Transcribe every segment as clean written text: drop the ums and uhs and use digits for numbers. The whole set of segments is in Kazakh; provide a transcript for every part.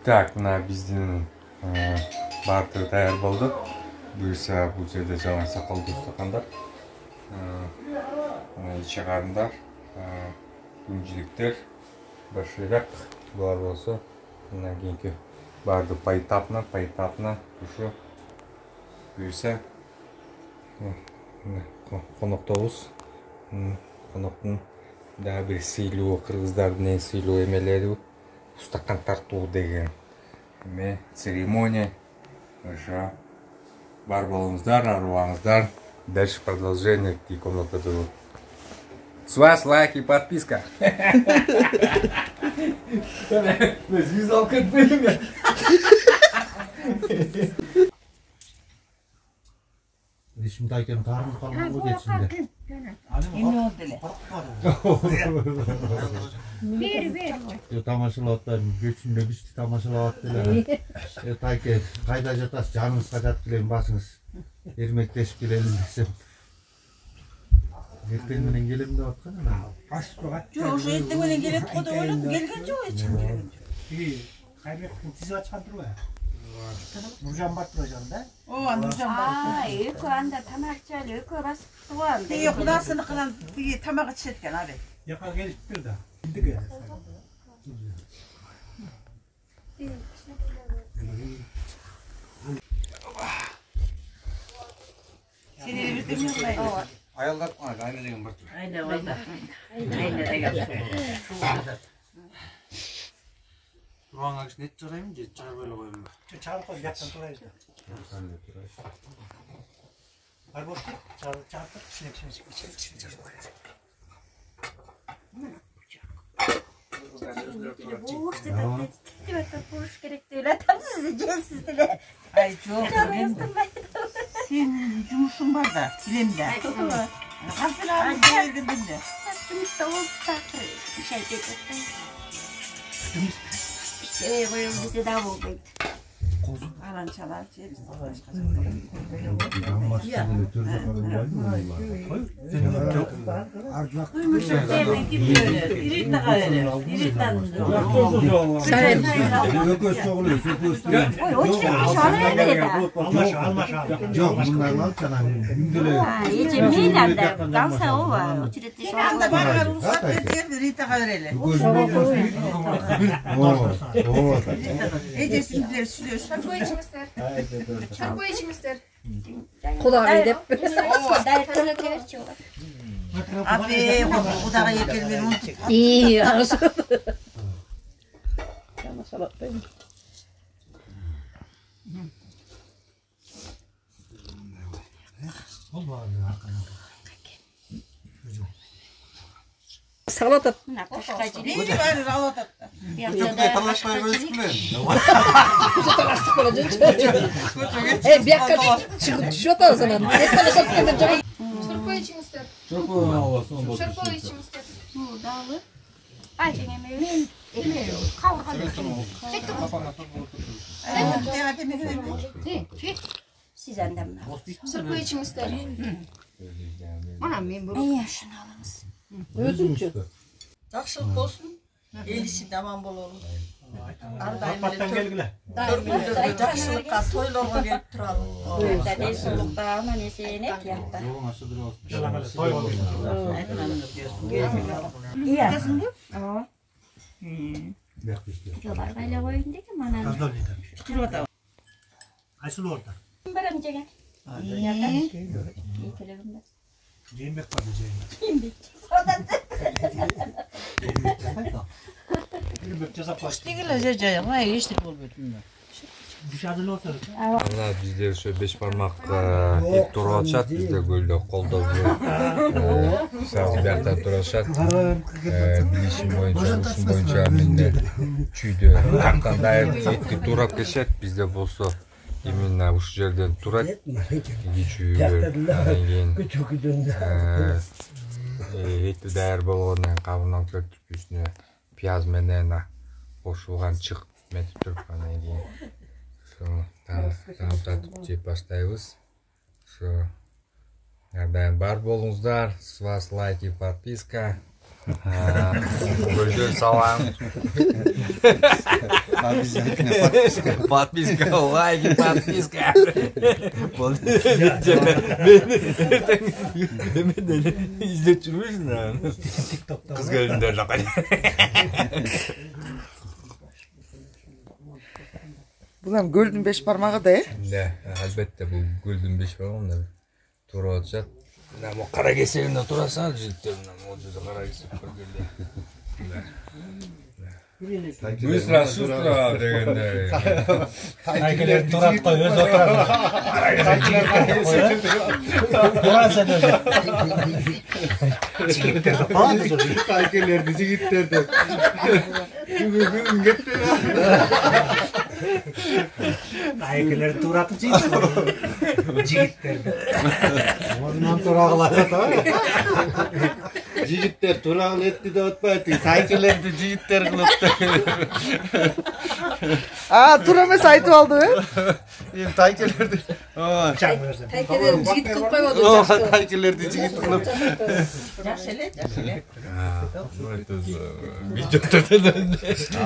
Так, мына биздин барды даяр болду. Буюрса бул жерде жалаң сакалдуу устакандар. Мына ичи карындар, күнчиликтер, башырак булар болсо, мына кийинки барды поэтапно ушу буюрса коноктобуз. Коноктун дагы бир сыйлуу, кыргыздардын эң сыйлуу эмелери устакан тартуу деген эме церемония. Ошо бар болуңуздар, арыбаңыздар. Дальше продолжение и комната тут. С вас лайк и подписка. Вязалка отбыли. Şimdi ayken karnı kalmadı geçinde. Ver. Tamaşalatlar, göçünde biz tamaşalatlar. Ayken kayda jatas, canınız kaçat bilen basınız. Ermekleşip gelelim desem. Ertengmenen gelem de batkana mı? Yok, şu ertengmenen gelip koda oğlum gelgen yok hiç. Kaybet dizi açan duruyor. Nurcan bak duracağım da. Nurcan bak. Öykü anda tamakçalı, öykü basıp duvardı. Yok, kudasını kılan bir tamak içetken abi. Yaka gelip bir de. Şimdi gel. Seni bir de mi var? Ayallar bana kaynayacağım bak. Aynen valla. Aynen de gelsin. Buranın akışı net çarayım diye çay böyle koyayım ben. Çağır koy, yatsan durayız da. Var boş değil. Çağır koy, içine Bu işte kuruş gerekti öyle tam sizi dile. Ay çok. Senin cumuşun var da, dilimde. Kalsın abi, geldim de. Cumuşta oldu da bir şey getirdim. İşte koyun bize daha oldu. Alan çalar, çeriz. Çarpı içimizdir. Çarpı içimizdir. Kulağı edip. Dayaklarla keverçiyorlar. Abi, o da yekel bir unut. İyi, arası. Salata. İyi var, salata. Çocuklar talaşmaya böyle çıkmayın. Talaştık olacak. Bir dakika düşüyor da o zaman. Çarpı içimizdir. Çarpı içimizdir. Bu dağlı. Ayşen emeği. Kavurhalı. Siz annem mi? Çarpı içimizdir. Anam ben bu. İyi şunu alınız. Özümcü. Yaxşılık olsun. El içinde aman bol olun. Battan gelgile. Yaxşılıkka, toylarga gelip turalım. Burada ne sulukta ama ne senek yaptı. Toy oldu. İyi yapsın diyor. Aa. Diyorlar böyle koyun dedi bana. Kazlar lider. Aysul orada. Benim cegen. İyi telefonda. Ceymek vardı Ceymek. Ceymek ceza pastı. İşte geleceğim, hayır işte bol bütün. Dışarıda ne olsa? Ana bizde şu 5 parmak ip turup atışat, bizde gölde kolda sağ biyakta turup atışat. Bilişim boyunca, uşun boyunca mende çüydü. Haktan dair etki turup geçet, bizde bolsa именно ушу жерден турат. Чүйгөр. Эти даяр болгондон кабынан көтүп үстүнө пияз менен кошулган чык метип туруп анан кийин таамтатып жеп баштайбыз. Ошо Ардайым бар болуңуздар. С вас лайк и подписка. Gölden salam. Подписка, лайк, подписка. Beni izlet жүрмесін қыз келіндер жақай. Бұл hem gölдің 5 barmağı da ya. Да, әлбетте бұл гүлдің 5 бармағында тура жатады. Мына қара кесегінде тұрасаң, жігіттердің ол жерде қара кесек бір жерде. Быстро, шустро дегенде. Тайкелерді тұратқа өз отырады. Тұрасен өзі. Жігіттерді қалады сол. Тайкелерді, жігіттерді. Бүгін кетті. Тайкелерді тұратып жейсің. Жігіттерді. Ondan тұрағылады. Жігіттер турағыл етті де отпайды. Тайкелерді жігіттер қылыпты. Tura mes aytып aldı be. Енді тайкелерді. Taykeleri jigit kılıp koymadı. Тайкелерді жігіт қылып. Жақшылы.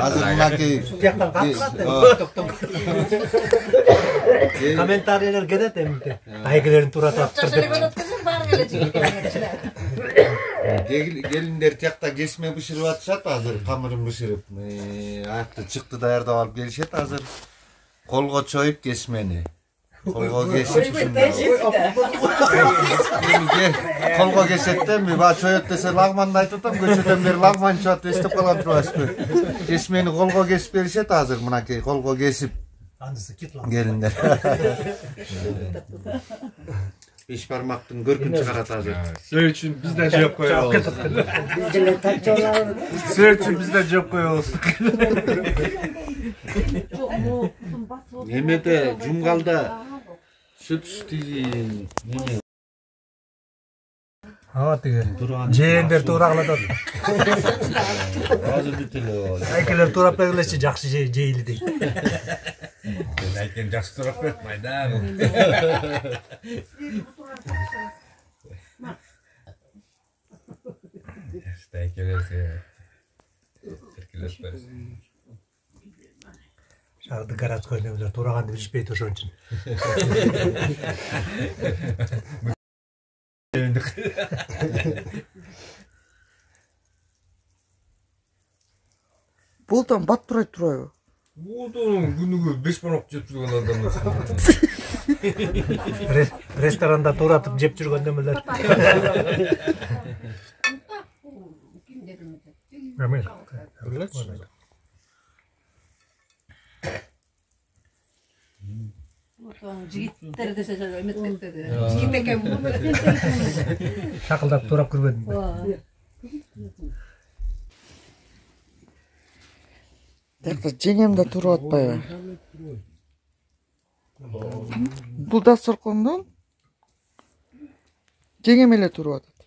Азыр мынакей. Тияқтан қатысады. Комментарийлер кетеді емді. Тайкелерін тұратып тұр деп. Келіндер тияқта кесме пішіріп атышат азыр, қамырын пішіріп. Аяқты чықты даярдап алып келишет азыр. Қолға чойып кесмени. Қолға кесіп Қолға кесеттен ми ба чойып десе лагманды айтып атам, көчөдөн бери лагман чыгат эстеп калган турбайсызбы? Кесмени қолға кесип беришет азыр, мынакей қолға кесип. Келиндер. 5 бармактын көркүн чыгарат азыр. Söz için biz de cevap koyalım. Söz için biz de cevap koyalım. Немеде жумгалда сүт стили неме Тиги жээндер турагылады. азыр бүтүлө. Тайкелер турап бергилечи жакшы жейли дейт. Ayken жақсы тұрап кетмей да. Шарды городской немелер тураганды билишпейт ошон үчүн. Бұл там бат турайт турайбы. Оның күнігі 5 бармақ жеп жүрген адамдар. Ресторанда туратып жеп жүргөн немелер. Жигиттер десе үміт кетпеді. Жигит екен бұл. Шақылдап турап кірбедім. Тақта жеңем да тұрып атпайбы. Бұл да сұрқындан жеңем эле тұрып атат.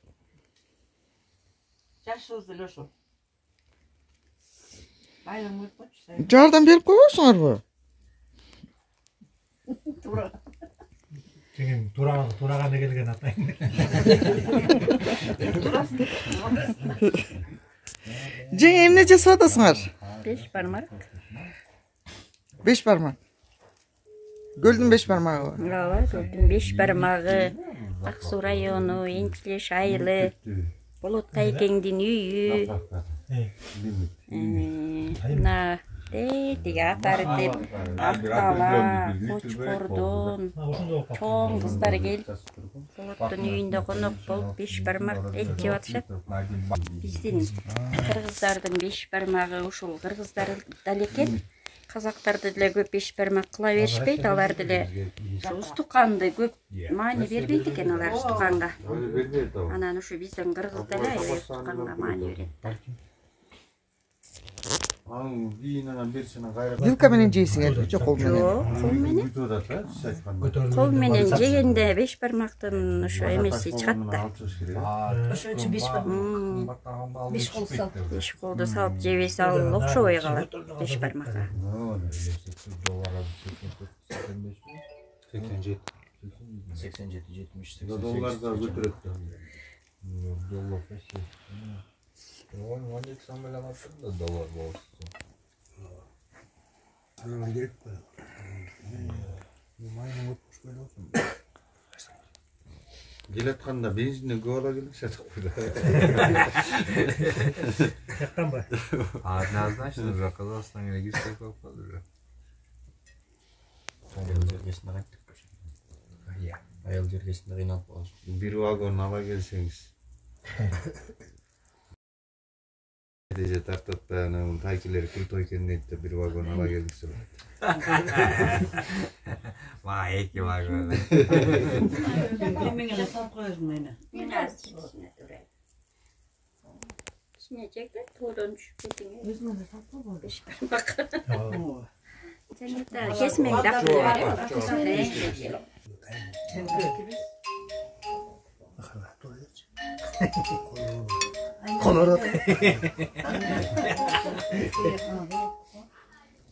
Жақшылызды Леша. Байлың өтіп қойшы. Жардам беріп қойбойсуңарбы? Жеңем тураганы келген атайын. Жеңе эмне жасап атасыңар? 5 бармак. 5 бармак. Гөлдүн 5 бармагы. Ооба, Гөлдүн 5 бармагы. Аксуу району, Энтилеш айылы. Болот Тайкеңдин үйү. Мына тиги Атартип, Актала, Кочкордон, чоң кыздар келип, Болоттун үйүндө конок болуп 5 бармак эт жеп атышат. Биздин кыргыздардын 5 бармагы ушул кыргыздар далекен. Казактарды деле көп 5 бармак кыла беришпейт, алар деле устуканды көп маани бербейт экен алар устуканга. Анан ушу биздин кыргыз деле устуканга маани берет да. Вилка менен жейсиң эле, жок кол менен. Жок, кол менен. Кол менен жегенде 5 бармактын ошо эмеси чыгат да. Ошон үчүн 5 бармак. 5 кол салып. 5 колду салып жебесе ал окшобой калат 5 бармакка. 87 $70 долларга көтөрөт. 12 сом эле алат да доллар болсун. Анан керек қой. Майның өтпіш böyle olsun. Келатканда бензинде көп ала келдик сатып. Жақтан ба? Однозначно уже Казахстанга кирсек болуп калды уже. Айыл жеркесине кайттык. Айыл жеркесине кыйналып калабыз. Бир вагон ала келсеңиз. Деже тартып анан тайкелер крутой экен дейт да бир вагон ала келдиксе. Ва, 2 вагон. Мен эле салып коесуң мени. Мен азыр içine durayım. İçine çekti, tuğdan düşüp ketine. Өзүңө да салып койбойбу? 5 parmak. Ооба. Sen de kesmeyi de yapıyor. Kesmeyi de. Sen көтүбүз. Конорот.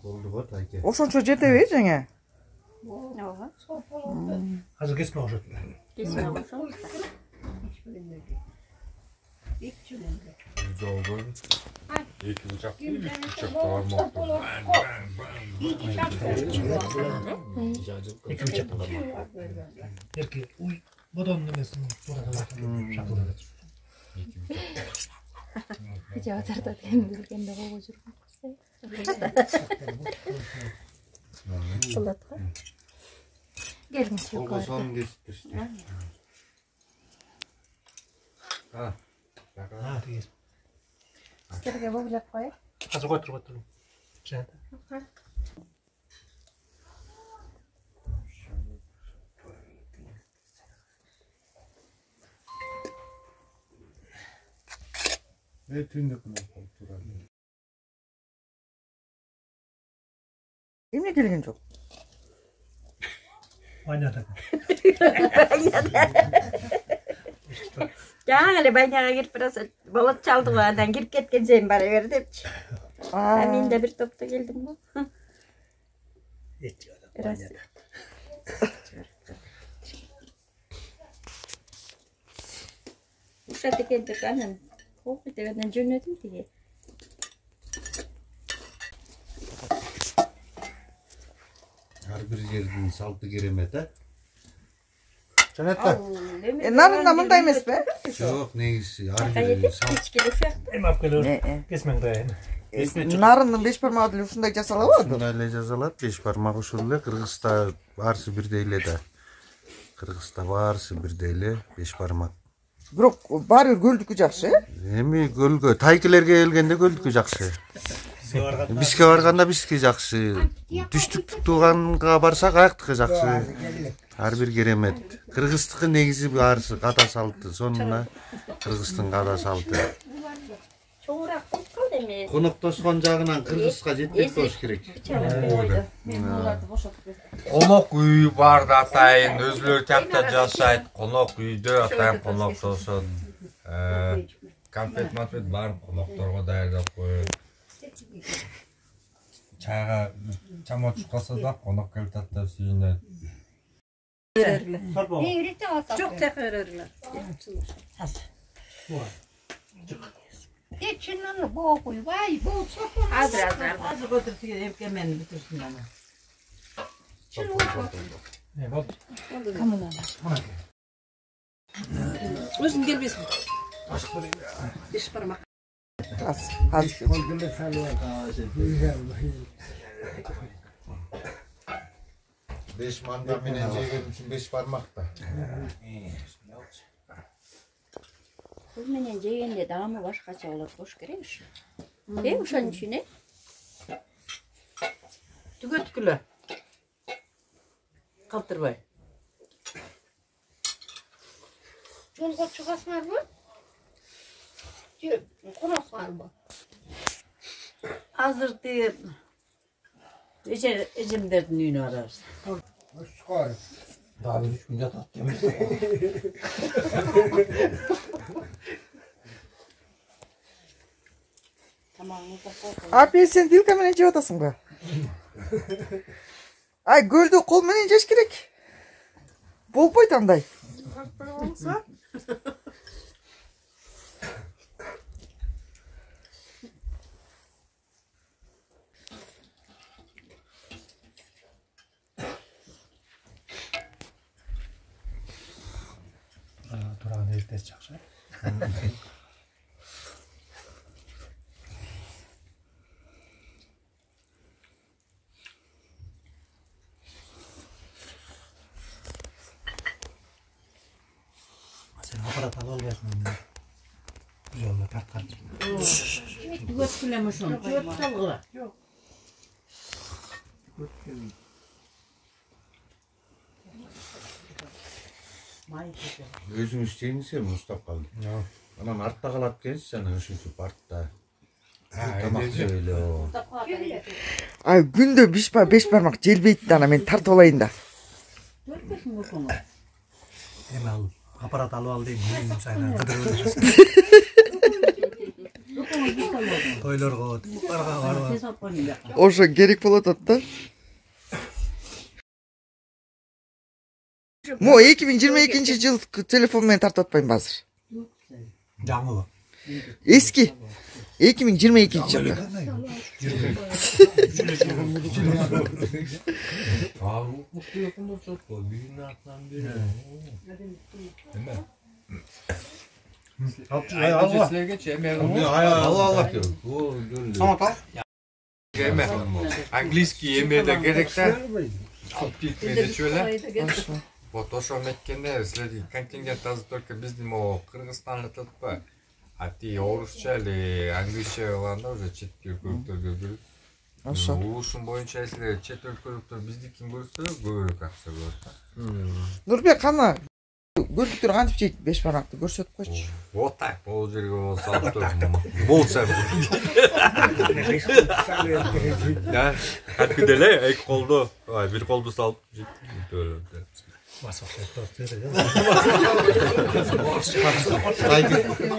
Болду го тайке. Ошончо жетеби жаңа? Oha. Азыр кесме окшот. Kesmeyi olsun. Жолдон 2 бычак, 3 бычак бармак. Эки бычак. Эрки уй бодон немесин шакылдап. Кече базарда келгенде койго жүргөн. Болот го. Келгин Колго сүйкөр. сонун кесип беришти. Тигиз. Стерге бойлап коёк. Азыр котур. Жата. Түндүк менен турат. Эмне келген жок? Ваняда. Жаңа эле байнага кирип барасың. Болот чалды го, андан кирип кеткен сен бара бер депчи. Мен де бир топто келдим го. Эти Раз. Ушат экен деп анан окуй дегенден жөнөдүм тиги. Ар бир жердин салты керемет, а? Жанатта. Нарында мындай эмеспи? Жок, негизи ар Кайда бир салт. кичкеле уяк. Эми алып келип кесмең дайын. Нарындын 5 бармагы деле ушундай жасалабы? Ушундай эле жасалат, 5 бармак ушул эле. Кыргызста баарысы бирдей эле да. Кыргызста баарысы бирдей эле 5 бармак. Бирок баары бир көлдүкү жакшы, Эми көлгө, тайкелерге келгенде көлдүкү жакшы. Бизге барганда бизге жакшы. Түштүк тууганга барсак аяктыкы жакшы. Ар бир керемет. Кыргыздыкы негизи баарысы ката салты. Сонуна Кыргыздын ката салты. Чоңураак болуп калды эми. Коноктошкон жагынан Кыргызга жетпей болуш керек. Конок үй бар да атайын, өзүлөр тиякта жашайт. Конок үйдө атайын коноктошот. Конфет бар, конокторго даярдап коет. Чайга чамот чуккаса да конок келип таттап сүйүнөт. Сорпо. Çok tekrar örgüler. Ичинен бокуй, вай, бул Азыр. Azı götür emkemen bitirsin ama. Ne oldu? Özün gelmesin. Beş parmak. азыр. Beş manda менен жеген үчүн 5 бармак да. Бул менен жегенде даамы башкача болот болуш керек ушу. Ошонун үчүн Tükütküle. Kaptırmay. жолго чыгасыңарбы? Же коноксыңарбы? Hazır değil. Ecemlerden ünü ararız. Daha bir 3 gün yatat demiş. Abi sen вилка менен жеп атасың ба? Ай, көлдү кол менен жеш керек. Болбойт андай. tez жақсы. Sen аппарат алып албайсың. Bir yolda tartkan. Götkülemiş onu. Götkülemiş. Yok. Өзүң иштейинсе уштап калды. Анан артта калат экенсиз, жана ушинтип артта. Тамак жейле. Ай күндө 5 бармак желбейт да, ана мен тартып алайын да. Эми ал аппарат алып ал дейм, мен сайна кыдырып. Тойлорго, барга барып. Ошо керек болот атты. Мо 2022 жыл телефон менен тартып атпайм азыр. Жаңы. Эски. 2022 жылы. телефонда чөп кол, биринин артынан бири. Эме? Алчыларгачы эме. Алла керек. О, көрүндү. Самат ал. Эме? Английский эмеде керек да. Субтитрде чөлө. Вот ошо меккенде силердин контингент азыр только биздин могу Кыргызстанда тотпа. А ти орусча или англисче кылганда уже чет өлкөлүктөргө көрүп. Ошо. Ушун боюнча силер чет өлкөлүктөр биздикин көрсө көбүрөөк акча болот. Нурбек кана көрдүктөр кантип жейт 5 баракты көрсөтүп койчу. Вот так, бул жерге болсо алып болсо. Да, кантип деле эки колду, бир колду салып жейт.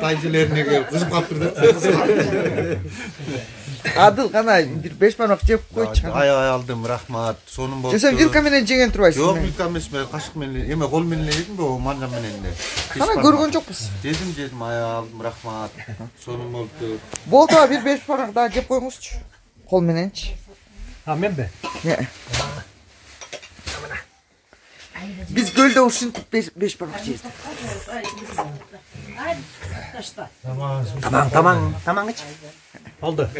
Тайжылерine gelip kızıp kaptırdı. Адыл кана бир 5 бармак жеп койчу. Ay aldım rahmat. Sonun boldu. Сен вилка менен жеген турбайсың. Yok вилка эмес, мен кашык менен, эме кол менен жедим го, манжа менен эле. Кана көргөн жокпуз. Жедим, ай алдым rahmat. Sonun bolду. Болду бир 5 бармак да жеп койгуңузчу. Кол мененчи. А мен бе? Биз көлдө ушинтип 5 бармак жейбиз. Tamam iç. Oldu.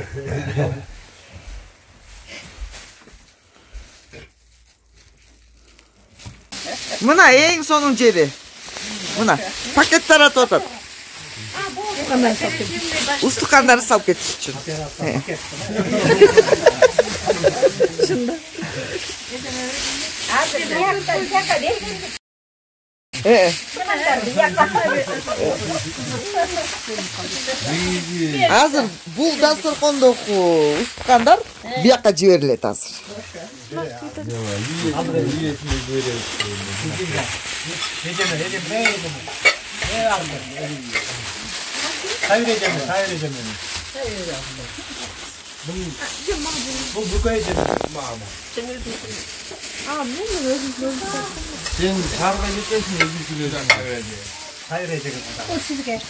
Мына эң сонун жери. Мына пакет таратып атат. Устукандарды салып кетиш үчүн. Азыр бул дасторкондогу устукандар бияка жиберилет азыр. Bu koyacağım. Sen sarga gitmesin özür dilerim. Hayır edeceğim. O sizge.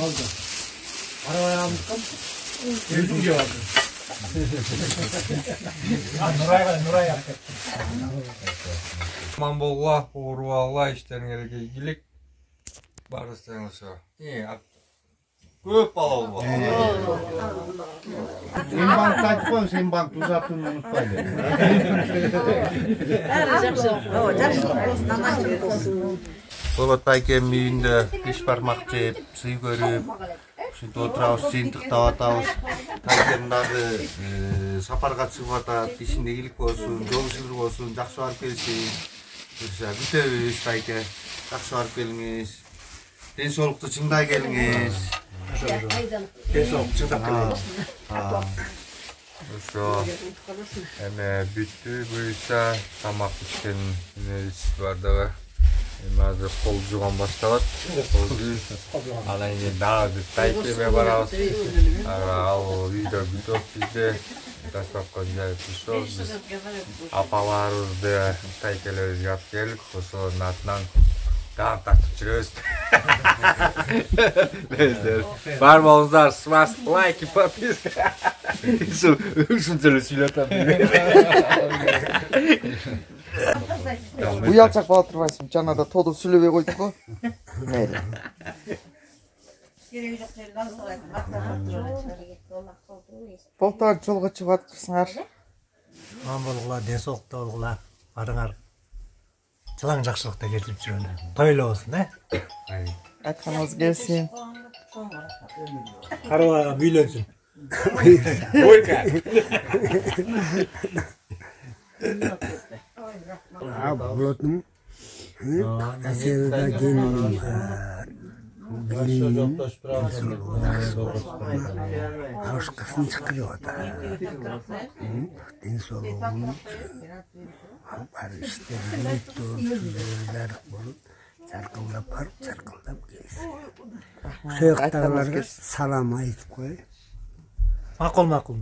Oldu. Arabaya almıştım. Yüzüm cevabı. Nuray yaptı. Aman bolla, uğurvalla işleringere ilgilik. Barıştığınız o. İyi, көп бала бол. Sen bankta açpon, sen bank uzatın unutmayın. Болот байкем үйүндө 5 бармак жеп, сый көрүп, ушинтип отурабыз, жыйынтыктап атабыз. Байкем дагы сапарга чыгып атат, ишинде ийгилик болсун, жол жыбыр болсун, жакшы барып келсин. Күтөбүз байке, жакшы барып келиңиз. Ден соолукту чыңдай келиңиз. Ошо эме бүттү, буюрса тамак ичкен нерси бар дагы. Эми азыр кол жууган башталат. Анан кийин дагы тайкеме барабыз. Ал үйдө бүтөп бизде дастаркан жайып турушубуз. Биз апаларыбызды тайкелерибизге алып келип, ошонун атынан дагы тартып жүрөбүз. Бар болуңуздар, смас, лайк, подписка. Ушунчалык сүйлөп атам. Uялсақ бала тұрбайсың. Жаңада толып сүйлебей қойдық қой. Мейлі. Керегі жоқ жерді алсырайды. Болтар жолға шығып жатырсыңар. Аман болғыла, денсаулықта болғыла. Арыңар жылаң жақсылықта кетіп жүрген. Тойлы болсын, Айтқаныңыз келсін. Қаруаға үйленсін. Болотун әсерде генім білімнің ашқасын шықыры ота. Денсаулығын бар істерін өттірілер болып, жарқылдап барып, жарқылдап келсін. Сөйіқтағыларға салам айтып қой. Мақұл.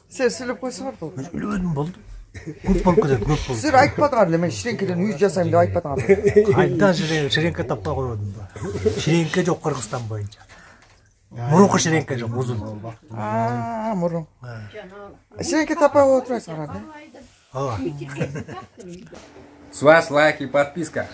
Сен сүйлеп қойсыңар болды. Үлгенім болды. Көп болып кетеді, көп болды. Сіздер айтпадыңар мен шіреңкеден үй жасаймын деп айтпадыңар. Қайдан шіреңке таппай қойдым ба? Шіреңке жоқ Қырғызстан бойынша. Мұрынқы шіреңке жоқ, ұзын. Мұрын. Шіреңке таппай қойып отырайсыңар. С вас лайк и подписка.